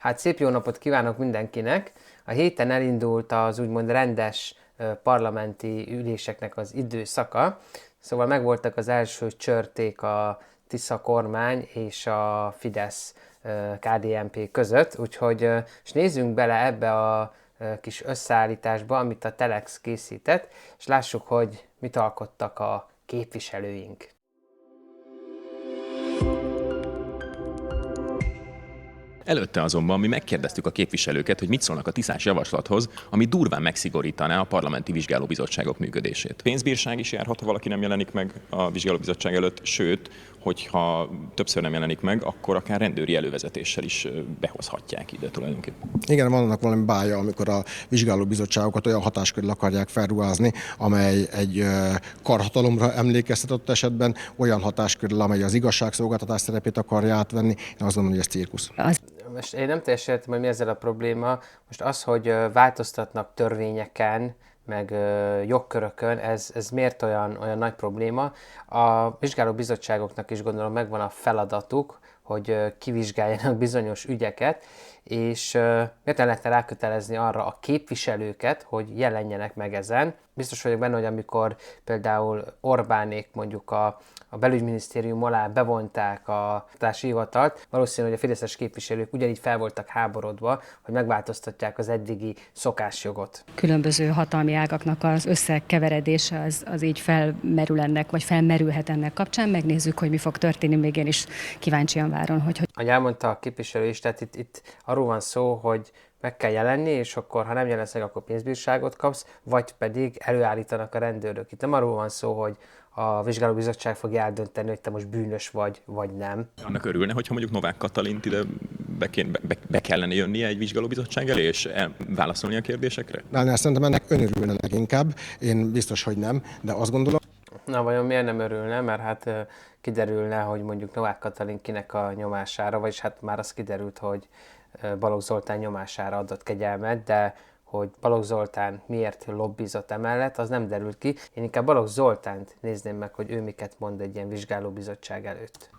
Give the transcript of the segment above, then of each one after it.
Hát szép jó napot kívánok mindenkinek! A héten elindult az úgymond rendes parlamenti üléseknek az időszaka, szóval megvoltak az első csörték a Tisza kormány és a Fidesz KDNP között, úgyhogy és nézzünk bele ebbe a kis összeállításba, amit a Telex készített, és lássuk, hogy mit alkottak a képviselőink. Előtte azonban mi megkérdeztük a képviselőket, hogy mit szólnak a tiszás javaslathoz, ami durván megszigorítaná a parlamenti vizsgálóbizottságok működését. Pénzbírság is járhat, ha valaki nem jelenik meg a vizsgálóbizottság előtt, sőt, hogyha többször nem jelenik meg, akkor akár rendőri elővezetéssel is behozhatják ide tulajdonképpen. Igen, van annak valami bája, amikor a vizsgálóbizottságokat olyan hatáskörrel akarják felruházni, amely egy karhatalomra emlékeztetett esetben, olyan hatáskörrel, amely az igazságszolgáltatás szerepét akarja átvenni. Én azt gondolom, hogy ez cirkusz. Most én nem teljesen értem, hogy mi ezzel a probléma. Most az, hogy változtatnak törvényeken, meg jogkörökön, ez miért olyan nagy probléma? A vizsgálóbizottságoknak is gondolom megvan a feladatuk, hogy kivizsgáljanak bizonyos ügyeket, és miért nem lehetne rákötelezni arra a képviselőket, hogy jelenjenek meg ezen. Biztos vagyok benne, hogy amikor például Orbánék mondjuk a belügyminisztérium alá bevonták a kutatási hivatalt, valószínű, hogy a fideszes képviselők ugyanígy fel voltak háborodva, hogy megváltoztatják az eddigi szokásjogot. Különböző hatalmi ágaknak az összekeveredése az így felmerül ennek, vagy felmerülhet ennek kapcsán. Megnézzük, hogy mi fog történni, még én is kíváncsian várom, hogy... Ahogy elmondta a képviselő is, tehát itt arról van szó, hogy meg kell jelenni, és akkor, ha nem jelensz meg, akkor pénzbírságot kapsz, vagy pedig előállítanak a rendőrök. Itt nem arról van szó, hogy a vizsgálóbizottság fogja eldönteni, hogy te most bűnös vagy nem. Annak örülne, hogyha mondjuk Novák Katalint ide be kellene jönnie egy vizsgálóbizottság elé, és válaszolni a kérdésekre? Szerintem ennek ön örülne leginkább. Én biztos, hogy nem, de azt gondolom... Na, vajon miért nem örülne? Mert hát kiderülne, hogy mondjuk Novák Katalin kinek a nyomására, vagyis hát már az kiderült, hogy Balogh Zoltán nyomására adott kegyelmet, de hogy Balogh Zoltán miért lobbizott emellett, az nem derült ki. Én inkább Balogh Zoltánt nézném meg, hogy ő miket mond egy ilyen vizsgálóbizottság előtt.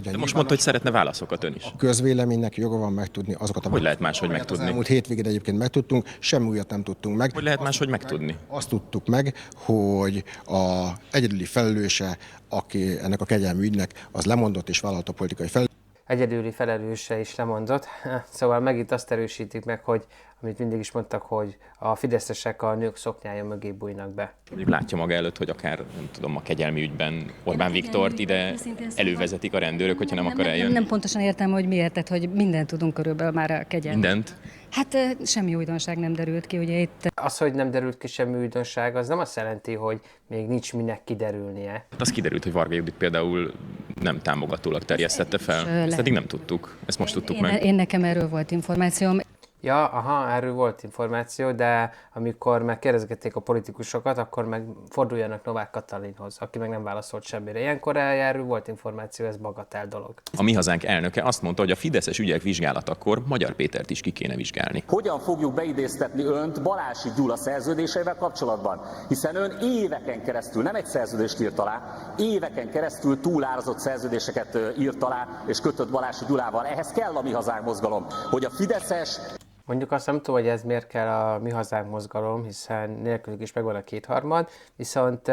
De most mondta, hogy szeretne válaszokat ön is. A közvéleménynek joga van megtudni azokat a... Hogy lehet máshogy megtudni? Az elmúlt hétvégén egyébként megtudtunk, semmi újat nem tudtunk meg. Hogy lehet máshogy megtudni? Azt tudtuk meg, hogy a egyedüli felelőse, aki ennek a kegyelmi ügynek, az lemondott és vállalta a politikai felelősséget. Egyedüli felelőse is lemondott. Szóval megint azt erősítik meg, hogy amit mindig is mondtak, hogy a fideszesek a nők szoknyája mögé bújnak be. Mondjuk látja maga előtt, hogy akár, nem tudom, a kegyelmi ügyben Orbán Viktort ide elővezetik a rendőrök, hogyha nem akar eljönni. Nem pontosan értem, hogy miért, tehát hogy mindent tudunk körülbelül már a kegyelmi. Mindent? Hát semmi újdonság nem derült ki, ugye itt... Az, hogy nem derült ki semmi újdonság, az nem azt jelenti, hogy még nincs minek kiderülnie. Hát az kiderült, hogy Varga Judit például nem támogatólag terjesztette fel. Ezt eddig nem tudtuk, ezt most tudtuk meg. Én nekem erről volt információm. Ja, aha, erről volt információ, de amikor megkérdezgették a politikusokat, akkor meg forduljanak Novák Katalinhoz, aki meg nem válaszolt semmire. Ilyenkor erről volt információ, ez bagatel dolog. A Mi Hazánk elnöke azt mondta, hogy a fideszes ügyek vizsgálatakor Magyar Pétert is ki kéne vizsgálni. Hogyan fogjuk beidéztetni önt Balási Gyula szerződéseivel kapcsolatban? Hiszen ön éveken keresztül nem egy szerződést írt alá, éveken keresztül túlárazott szerződéseket írt alá és kötött Balási Gyulával. Ehhez kell a Mi Hazánk mozgalom, hogy a fideszes... Mondjuk azt nem tudom, hogy ez miért kell a Mi Hazánk mozgalom, hiszen nélkülük is megvan a kétharmad, viszont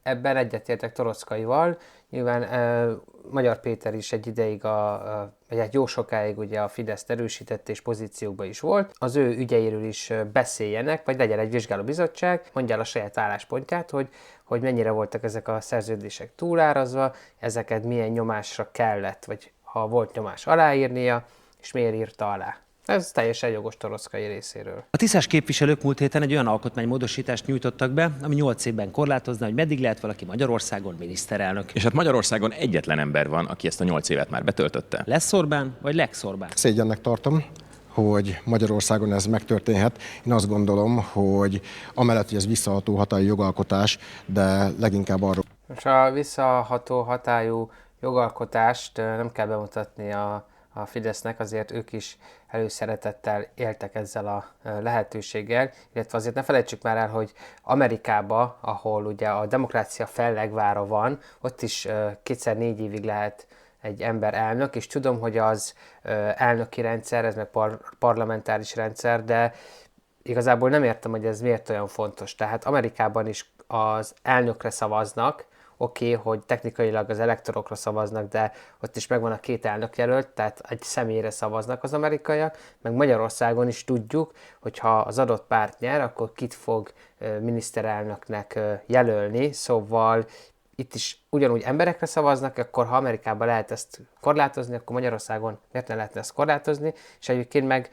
ebben egyetértek Toroczkaival. Nyilván Magyar Péter is egy ideig, vagy egy jó sokáig ugye a Fideszt erősített és pozíciókban is volt. Az ő ügyeiről is beszéljenek, vagy legyen egy vizsgálóbizottság, mondja el a saját álláspontját, hogy mennyire voltak ezek a szerződések túlárazva, ezeket milyen nyomásra kellett, vagy ha volt nyomás aláírnia, és miért írta alá. Ez teljesen jogos Toroczkai részéről. A tisztás képviselők múlt héten egy olyan alkotmánymódosítást nyújtottak be, ami 8 évben korlátozna, hogy meddig lehet valaki Magyarországon miniszterelnök. És hát Magyarországon egyetlen ember van, aki ezt a 8 évet már betöltötte. Lesz Orbán, vagy Lex Orbán? Szégyennek tartom, hogy Magyarországon ez megtörténhet. Én azt gondolom, hogy amellett, hogy ez visszaható hatályú jogalkotás, de leginkább arról... Most a visszaható hatályú jogalkotást nem kell bemutatni a Fidesznek, azért ők is előszeretettel éltek ezzel a lehetőséggel, illetve azért ne felejtsük már el, hogy Amerikába, ahol ugye a demokrácia fellegvára van, ott is 2-4 évig lehet egy ember elnök, és tudom, hogy az elnöki rendszer, ez meg parlamentáris rendszer, de igazából nem értem, hogy ez miért olyan fontos. Tehát Amerikában is az elnökre szavaznak, oké, hogy technikailag az elektorokra szavaznak, de ott is megvan a két elnökjelölt, tehát egy személyre szavaznak az amerikaiak, meg Magyarországon is tudjuk, hogy ha az adott párt nyer, akkor kit fog miniszterelnöknek jelölni, szóval itt is ugyanúgy emberekre szavaznak, akkor ha Amerikában lehet ezt korlátozni, akkor Magyarországon miért ne lehetne ezt korlátozni, és egyébként meg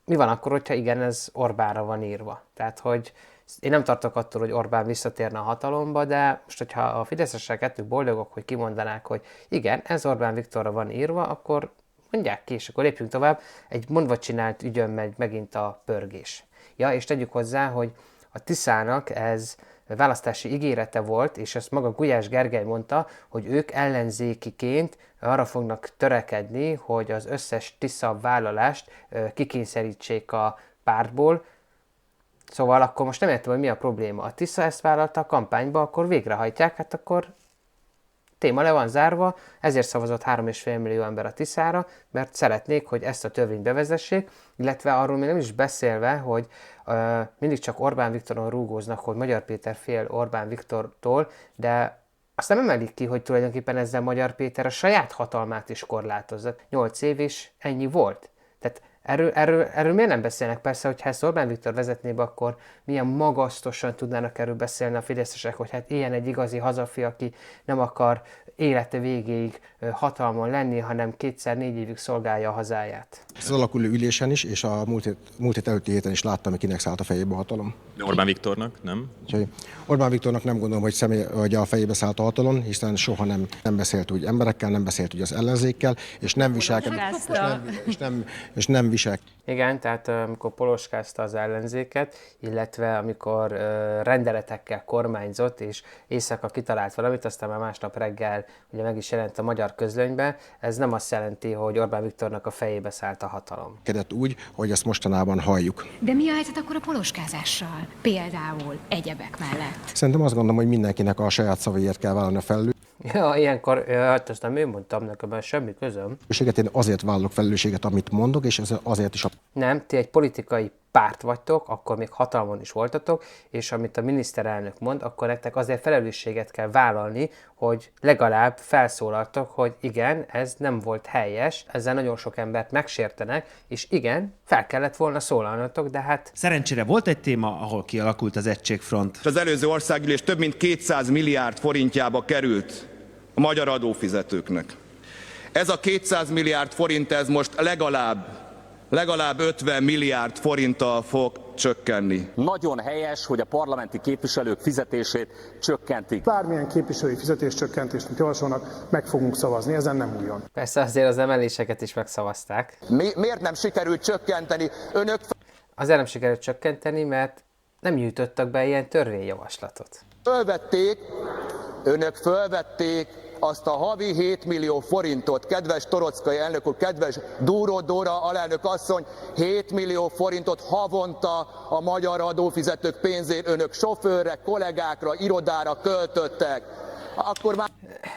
mi van akkor, hogyha igen, ez Orbánra van írva. Tehát, hogy én nem tartok attól, hogy Orbán visszatérne a hatalomba, de most, hogyha a fideszesek ettől boldogok, hogy kimondanák, hogy igen, ez Orbán Viktorra van írva, akkor mondják ki, és akkor lépjünk tovább. Egy mondva csinált ügyön megy megint a pörgés. Ja, és tegyük hozzá, hogy a Tiszának ez választási ígérete volt, és ezt maga Gulyás Gergely mondta, hogy ők ellenzékiként arra fognak törekedni, hogy az összes Tisza vállalást kikényszerítsék a pártból. Szóval akkor most nem értem, hogy mi a probléma. A Tisza ezt vállalta a kampányba, akkor végrehajtják, hát akkor téma le van zárva, ezért szavazott 3,5 millió ember a Tiszára, mert szeretnék, hogy ezt a törvényt bevezessék, illetve arról még nem is beszélve, hogy mindig csak Orbán Viktoron rúgóznak, hogy Magyar Péter fél Orbán Viktortól, de azt nem emelik ki, hogy tulajdonképpen ezzel Magyar Péter a saját hatalmát is korlátozza. 8 év is ennyi volt. Tehát erről miért nem beszélnek? Persze, hogyha ezt Orbán Viktor vezetné be, akkor milyen magasztosan tudnának erről beszélni a fideszesek, hogy hát ilyen egy igazi hazafi, aki nem akar élete végéig hatalmon lenni, hanem 2-4 évig szolgálja a hazáját. Az alakuló ülésen is, és a múlt hét előtti héten is láttam, hogy kinek szállt a fejébe a hatalom. De Orbán Viktornak, nem? Úgyhogy Orbán Viktornak nem gondolom, hogy a fejébe szállt a hatalom, hiszen soha nem beszélt úgy emberekkel, nem beszélt úgy az ellenzékkel, és nem viselkedett. És nem visel. Igen, tehát amikor poloskázta az ellenzéket, illetve amikor rendeletekkel kormányzott, és éjszaka kitalált valamit, aztán már másnap reggel ugye meg is jelent a Magyar Közlönybe, ez nem azt jelenti, hogy Orbán Viktornak a fejébe szállt a hatalom. Kedett úgy, hogy ezt mostanában halljuk. De mi a helyzet akkor a poloskázással? Például egyebek mellett. Szerintem azt gondolom, hogy mindenkinek a saját szavaiért kell vállalni a felelősséget. Ja, ilyenkor, hát azt nem én mondtam, nekem semmi közöm. Én azért vállalok felelősséget, amit mondok, és azért is Nem, ti egy politikai párt vagytok, akkor még hatalmon is voltatok, és amit a miniszterelnök mond, akkor nektek azért felelősséget kell vállalni, hogy legalább felszólaltok, hogy igen, ez nem volt helyes, ezzel nagyon sok embert megsértenek, és igen, fel kellett volna szólalnotok, de hát... Szerencsére volt egy téma, ahol kialakult az Egységfront. Az előző országgyűlés több mint 200 milliárd forintjába került a magyar adófizetőknek. Ez a 200 milliárd forint, ez most legalább 50 milliárd forinttal fog csökkenni. Nagyon helyes, hogy a parlamenti képviselők fizetését csökkentik. Bármilyen képviselői fizetéscsökkentést, amit javasolnak, meg fogunk szavazni, ezen nem újon. Persze azért az emeléseket is megszavazták. Miért nem sikerült csökkenteni? Azért nem sikerült csökkenteni, mert nem nyújtottak be ilyen törvényjavaslatot. Önök fölvették azt a havi 7 millió forintot, kedves Torockai elnök úr, kedves Dúró Dóra alelnök asszony, 7 millió forintot havonta a magyar adófizetők pénzért önök sofőrre, kollégákra, irodára költöttek. Akkor már...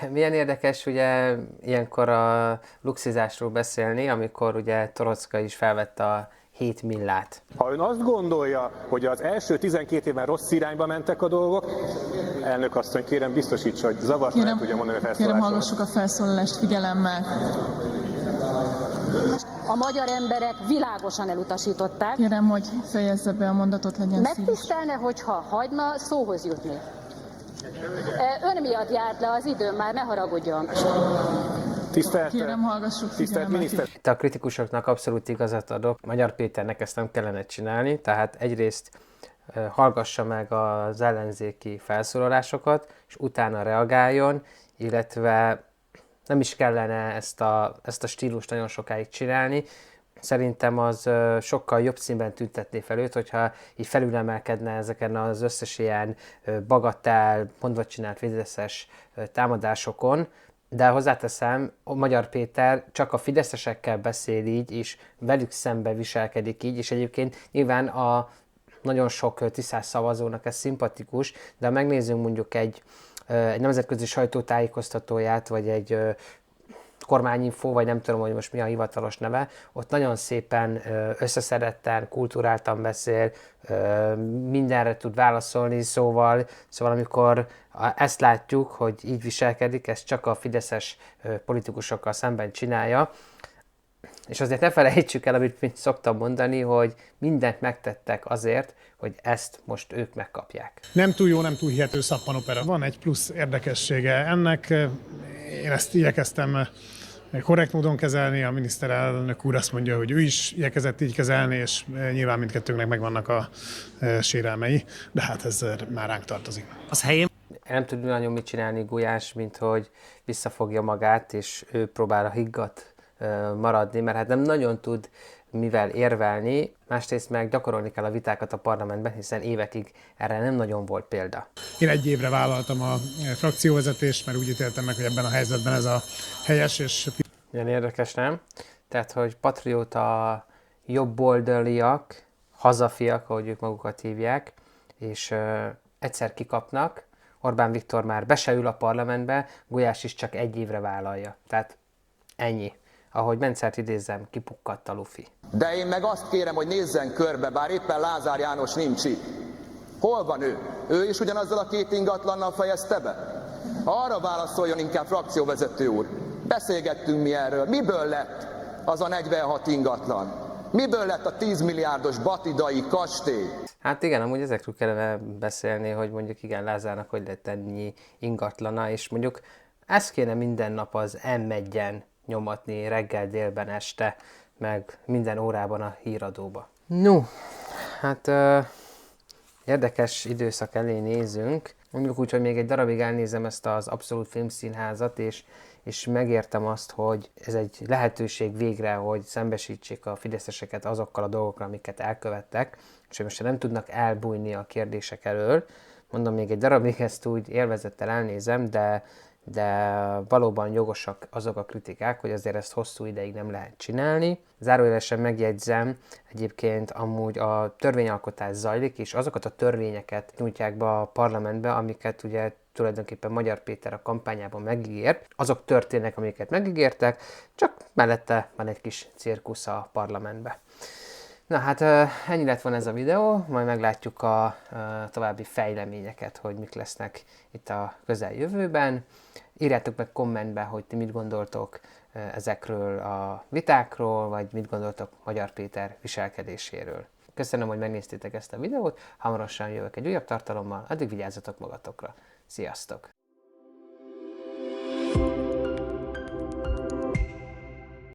Milyen érdekes ugye ilyenkor a luxizásról beszélni, amikor ugye Torocka is felvette a 7 millát. Ha ön azt gondolja, hogy az első 12 évben rossz irányba mentek a dolgok, elnök asszony, kérem biztosítsa, hogy zavart nem tudja mondani a felszólalást. Kérem, hallgassuk a felszólalást figyelemmel. A magyar emberek világosan elutasították. Kérem, hogy fejezze be a mondatot, legyen szíves. Megtisztelne, hogyha hagyna szóhoz jutni. Ön miatt járt le az idő, már ne haragudjon. Kérem, hallgassuk figyelemmel. Itt a kritikusoknak abszolút igazat adok. Magyar Péternek ezt nem kellene csinálni, tehát egyrészt hallgassa meg az ellenzéki felszólalásokat, és utána reagáljon, illetve nem is kellene ezt a stílust nagyon sokáig csinálni. Szerintem az sokkal jobb színben tüntetné fel őt, hogyha így felülemelkedne ezeken az összes ilyen bagatell, mondva csinált fideszes támadásokon, de hozzáteszem, a Magyar Péter csak a fideszesekkel beszél így, és velük szembe viselkedik így, és egyébként nyilván a nagyon sok tisztás szavazónak ez szimpatikus, de ha megnézzünk mondjuk egy nemzetközi sajtótájékoztatóját, vagy egy kormányinfó, vagy nem tudom, hogy most mi a hivatalos neve, ott nagyon szépen összeszedetten, kulturáltan beszél, mindenre tud válaszolni, szóval amikor ezt látjuk, hogy így viselkedik, ezt csak a fideszes politikusokkal szemben csinálja, és azért ne felejtsük el, amit mint szoktam mondani, hogy mindent megtettek azért, hogy ezt most ők megkapják. Nem túl jó, nem túl hihető szappanopera. Van egy plusz érdekessége ennek. Én ezt igyekeztem korrekt módon kezelni, a miniszterelnök úr azt mondja, hogy ő is igyekezett így kezelni, és nyilván mindkettőnknek megvannak a sérelmei, de hát ez már ránk tartozik. Az helyén Nem tud nagyon mit csinálni Gulyás, mint hogy visszafogja magát, és ő próbál a higgadt maradni, mert hát nem nagyon tud mivel érvelni, másrészt meg gyakorolni kell a vitákat a parlamentben, hiszen évekig erre nem nagyon volt példa. Én 1 évre vállaltam a frakcióvezetést, mert úgy ítéltem meg, hogy ebben a helyzetben ez a helyes és... Ilyen érdekes, nem? Tehát, hogy patrióta jobboldaliak, hazafiak, ahogy ők magukat hívják, és egyszer kikapnak, Orbán Viktor már be se ül a parlamentbe, Gulyás is csak 1 évre vállalja. Tehát ennyi. Ahogy Mencert idézzem, kipukkadt a lufi. De én meg azt kérem, hogy nézzen körbe, bár éppen Lázár János nincs itt. Hol van ő? Ő is ugyanazzal a 2 ingatlannal fejezte be? Arra válaszoljon inkább, frakcióvezető úr. Beszélgettünk mi erről. Miből lett az a 46 ingatlan? Miből lett a 10 milliárdos batidai kastély? Hát igen, amúgy ezekről kellene beszélni, hogy mondjuk igen, Lázárnak hogy lett ennyi ingatlana, és mondjuk ezt kéne minden nap az M1-en nyomatni reggel, délben, este, meg minden órában a híradóba. No, hát érdekes időszak elé nézünk. Mondjuk úgy, hogy még egy darabig elnézem ezt az Abszolút Filmszínházat, és megértem azt, hogy ez egy lehetőség végre, hogy szembesítsék a fideszeseket azokkal a dolgokkal, amiket elkövettek, és hogy most nem tudnak elbújni a kérdések elől. Mondom, még egy darabig ezt úgy élvezettel elnézem, de valóban jogosak azok a kritikák, hogy azért ezt hosszú ideig nem lehet csinálni. Zárójelesen megjegyzem, egyébként amúgy a törvényalkotás zajlik, és azokat a törvényeket nyújtják be a parlamentbe, amiket ugye tulajdonképpen Magyar Péter a kampányában megígért. Azok történnek, amiket megígértek, csak mellette van egy kis cirkusz a parlamentbe. Na hát ennyi lett volna ez a videó, majd meglátjuk a további fejleményeket, hogy mik lesznek itt a közeljövőben. Írjátok meg kommentbe, hogy ti mit gondoltok ezekről a vitákról, vagy mit gondoltok Magyar Péter viselkedéséről. Köszönöm, hogy megnéztétek ezt a videót, hamarosan jövök egy újabb tartalommal, addig vigyázzatok magatokra. Sziasztok!